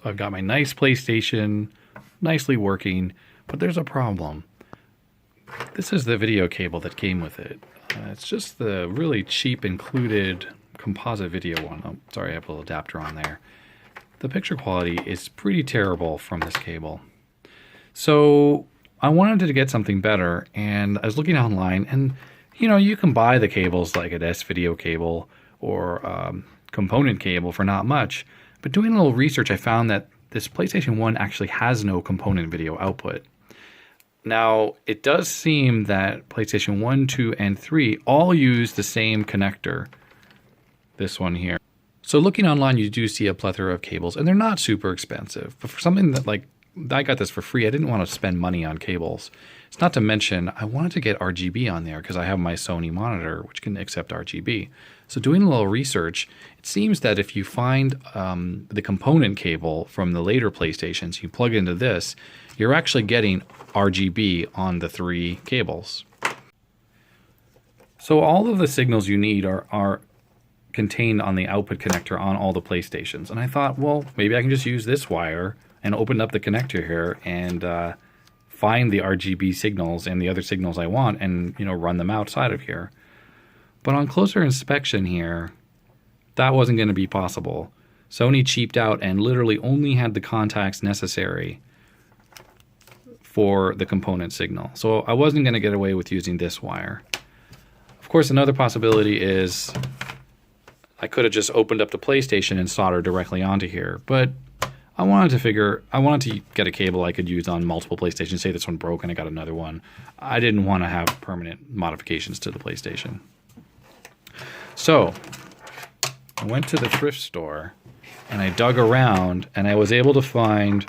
So I've got my nice PlayStation, nicely working, but there's a problem. This is the video cable that came with it. It's just the really cheap included composite video one. Oh, sorry, I have a little adapter on there. The picture quality is pretty terrible from this cable. So I wanted to get something better, and I was looking online, and you know, you can buy the cables like an S-video cable or component cable for not much. But doing a little research, I found that this PlayStation 1 actually has no component video output. Now, it does seem that PlayStation 1, 2, and 3 all use the same connector. This one here. So looking online, you do see a plethora of cables, and they're not super expensive. But for something that, like, I got this for free, I didn't want to spend money on cables. It's not to mention, I wanted to get RGB on there because I have my Sony monitor, which can accept RGB. So doing a little research, it seems that if you find the component cable from the later PlayStations, you plug into this, you're actually getting RGB on the 3 cables. So all of the signals you need are contained on the output connector on all the PlayStations. And I thought, well, maybe I can just use this wire and open up the connector here and find the RGB signals and the other signals I want and, you know, run them outside of here. But on closer inspection here, that wasn't going to be possible. Sony cheaped out and literally only had the contacts necessary for the component signal. So I wasn't going to get away with using this wire. Of course, another possibility is I could have just opened up the PlayStation and soldered directly onto here, but I wanted to get a cable I could use on multiple PlayStations. Say this one broke and I got another one. I didn't want to have permanent modifications to the PlayStation. So I went to the thrift store and I dug around and I was able to find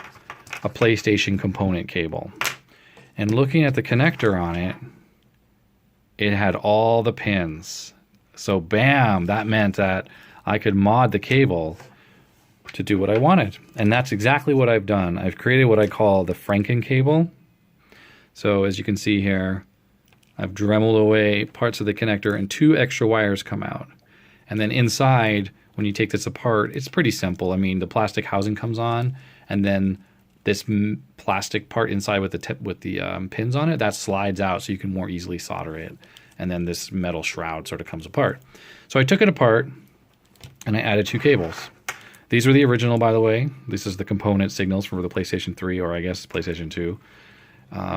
a PlayStation component cable. And looking at the connector on it, it had all the pins. So bam, that meant that I could mod the cable to do what I wanted. And that's exactly what I've done. I've created what I call the Franken cable. So as you can see here, I've dremeled away parts of the connector and 2 extra wires come out. And then inside, when you take this apart, it's pretty simple. I mean, the plastic housing comes on, and then this plastic part inside with the pins on it, that slides out so you can more easily solder it. And then this metal shroud sort of comes apart. So I took it apart and I added 2 cables. These are the original, by the way. This is the component signals for the PlayStation 3, or I guess PlayStation 2,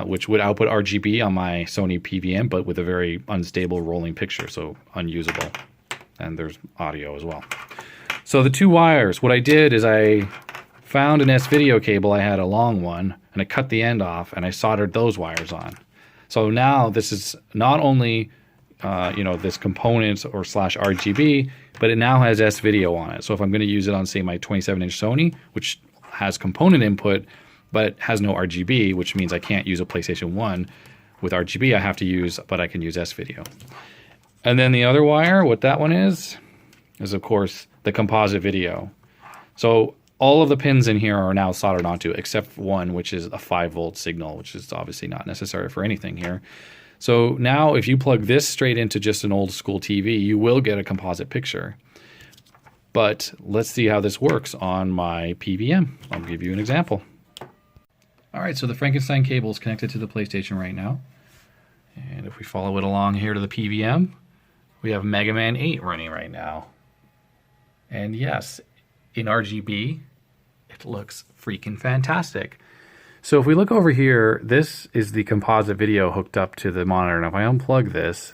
which would output RGB on my Sony PVM, but with a very unstable rolling picture, so unusable. And there's audio as well. So the 2 wires, what I did is I found an S-video cable. I had a long one, and I cut the end off, and I soldered those wires on. So now this is not only this components or / RGB, but it now has S-video on it. So if I'm going to use it on, say, my 27-inch Sony, which has component input, but has no RGB, which means I can't use a PlayStation 1 with RGB. I have to use, but I can use S-video. And then the other wire, what that one is of course the composite video. So all of the pins in here are now soldered onto, except one, which is a 5-volt signal, which is obviously not necessary for anything here. So now if you plug this straight into just an old school TV, you will get a composite picture. But let's see how this works on my PVM. I'll give you an example. All right, so the Frankenstein cable is connected to the PlayStation right now. And if we follow it along here to the PVM, we have Mega Man 8 running right now. And yes, in RGB, it looks freaking fantastic. So if we look over here, this is the composite video hooked up to the monitor. And if I unplug this,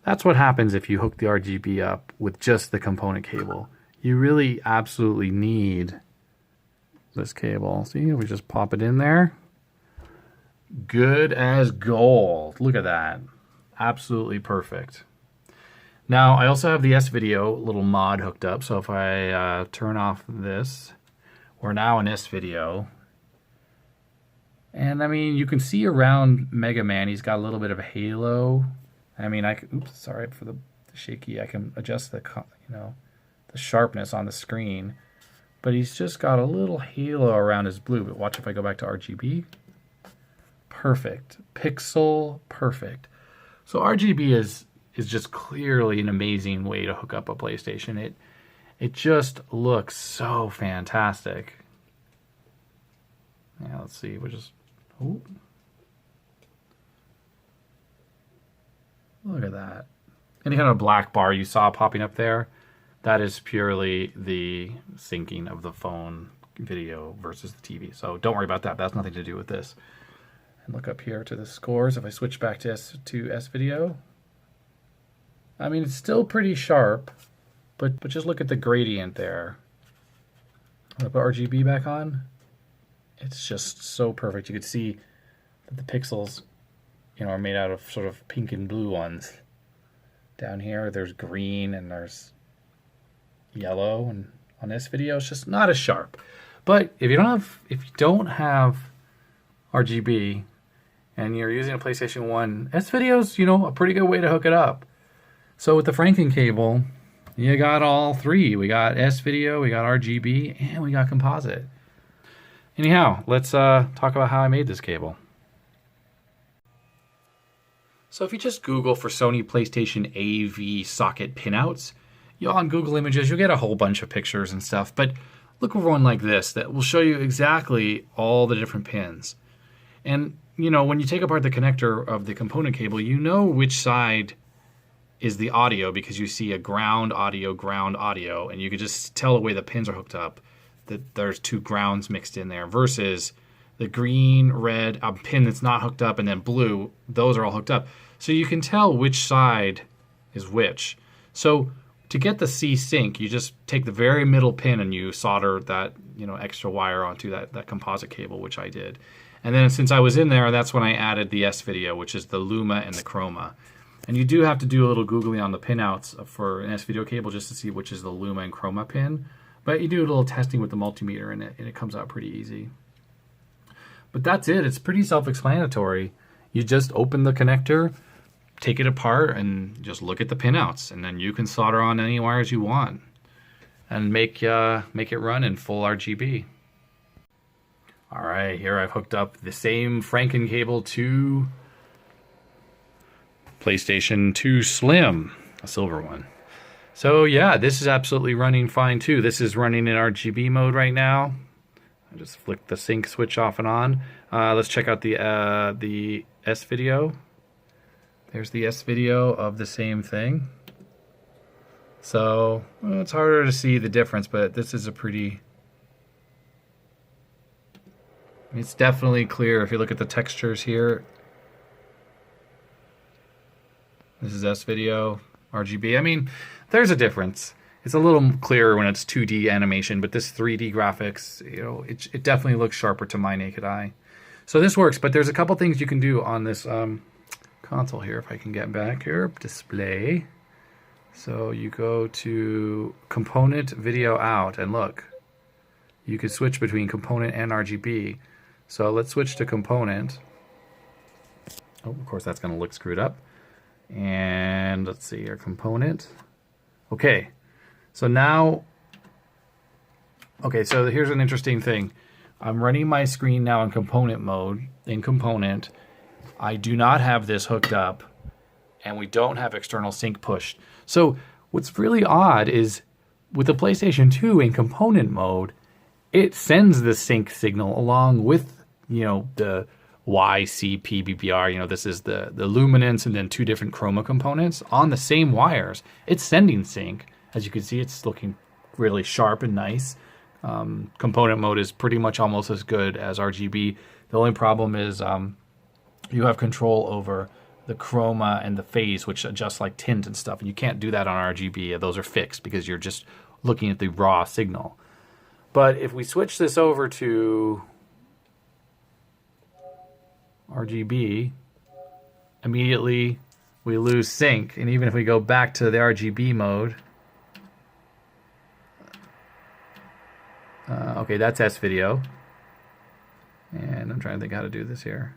that's what happens if you hook the RGB up with just the component cable. You really absolutely need this cable. See, we just pop it in there. Good as gold. Look at that. Absolutely perfect. Now, I also have the S-video little mod hooked up. So if I turn off this, we're now in S-video. And I mean, you can see around Mega Man, he's got a little bit of a halo. I mean, oops, sorry for the shaky. I can adjust the sharpness on the screen. But he's just got a little halo around his blue. But watch if I go back to RGB. Perfect. Pixel perfect. So RGB is just clearly an amazing way to hook up a PlayStation. It just looks so fantastic. Yeah, let's see. We'll just... Ooh. Look at that. Any kind of black bar you saw popping up there, that is purely the syncing of the phone video versus the TV. So don't worry about that. That's nothing to do with this. And look up here to the scores. If I switch back to S video, I mean, it's still pretty sharp, but just look at the gradient there. I'll put RGB back on. It's just so perfect. You could see that the pixels, you know, are made out of sort of pink and blue ones. Down here, there's green and there's yellow, and on this video, it's just not as sharp. But if you don't have RGB and you're using a PlayStation 1, S-Video's, you know, a pretty good way to hook it up. So with the Franken cable, you got all three. We got S-Video, we got RGB, and we got composite. Anyhow, let's talk about how I made this cable. So if you just Google for Sony PlayStation AV socket pinouts, on Google Images, you'll get a whole bunch of pictures and stuff. But look for one like this that will show you exactly all the different pins. And, you know, when you take apart the connector of the component cable, you know which side is the audio because you see a ground audio, and you can just tell the way the pins are hooked up that there's two grounds mixed in there versus the green, red, a pin that's not hooked up, and then blue, those are all hooked up. So you can tell which side is which. So to get the C sync, you just take the very middle pin and you solder that, you know, extra wire onto that composite cable, which I did. And then since I was in there, that's when I added the S-Video, which is the Luma and the Chroma. And you do have to do a little Googling on the pinouts for an S-Video cable just to see which is the Luma and Chroma pin. But you do a little testing with the multimeter and it comes out pretty easy. But that's it. It's pretty self-explanatory. You just open the connector, take it apart, and just look at the pinouts. And then you can solder on any wires you want and make it run in full RGB. All right, here I've hooked up the same Franken cable to PlayStation 2 Slim, a silver one. So yeah, this is absolutely running fine too. This is running in RGB mode right now. I just flick the sync switch off and on. Let's check out the S-Video. There's the S-Video of the same thing. So well, it's harder to see the difference, but this is a pretty... It's definitely clear if you look at the textures here. This is S-Video, RGB. I mean, there's a difference. It's a little clearer when it's 2D animation, but this 3D graphics, you know, it definitely looks sharper to my naked eye. So this works, but there's a couple things you can do on this console here. If I can get back here, display. So you go to component video out, and look, you can switch between component and RGB. So let's switch to component. Oh, of course, that's going to look screwed up. And let's see here, component. Okay, so now, okay, so here's an interesting thing. I'm running my screen now in component mode. In component, I do not have this hooked up, and we don't have external sync pushed. So what's really odd is with the PlayStation 2 in component mode, it sends the sync signal along with, you know, the YCP-BBR, you know, this is the luminance and then two different chroma components on the same wires. It's sending sync. As you can see, it's looking really sharp and nice. Component mode is pretty much almost as good as RGB. The only problem is you have control over the chroma and the phase, which adjusts like tint and stuff, and you can't do that on RGB. Those are fixed because you're just looking at the raw signal. But if we switch this over to RGB, immediately we lose sync. And even if we go back to the RGB mode, okay, that's S-Video. And I'm trying to think how to do this here.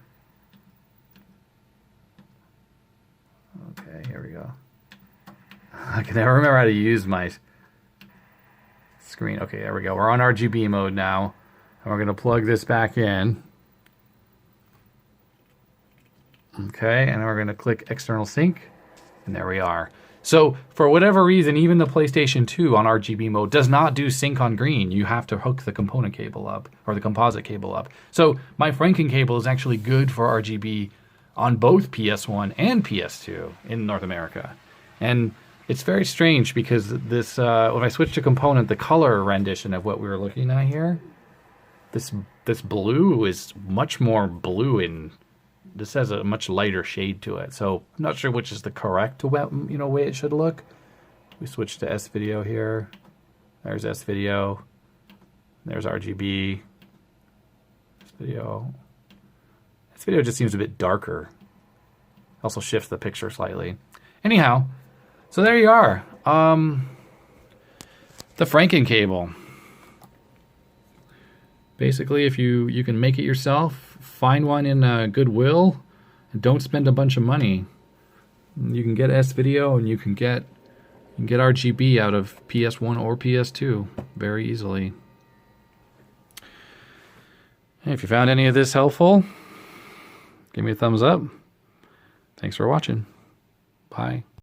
Okay, here we go. I can never remember how to use my screen. Okay, there we go. We're on RGB mode now. And we're going to plug this back in. Okay, and we're going to click external sync. And there we are. So for whatever reason, even the PlayStation 2 on RGB mode does not do sync on green. You have to hook the component cable up, or the composite cable up. So my Franken cable is actually good for RGB on both PS1 and PS2 in North America. And it's very strange because this when I switch to component, the color rendition of what we were looking at here, this blue is much more blue, and this has a much lighter shade to it. So I'm not sure which is the correct way it should look. We switch to S video here. There's S video. There's RGB. S video. This video just seems a bit darker. Also shifts the picture slightly. Anyhow, so there you are. The Franken cable. Basically, if you can make it yourself, find one in Goodwill, and don't spend a bunch of money. You can get S video, and you can get RGB out of PS1 or PS2 very easily. Hey, if you found any of this helpful, give me a thumbs up. Thanks for watching. Bye.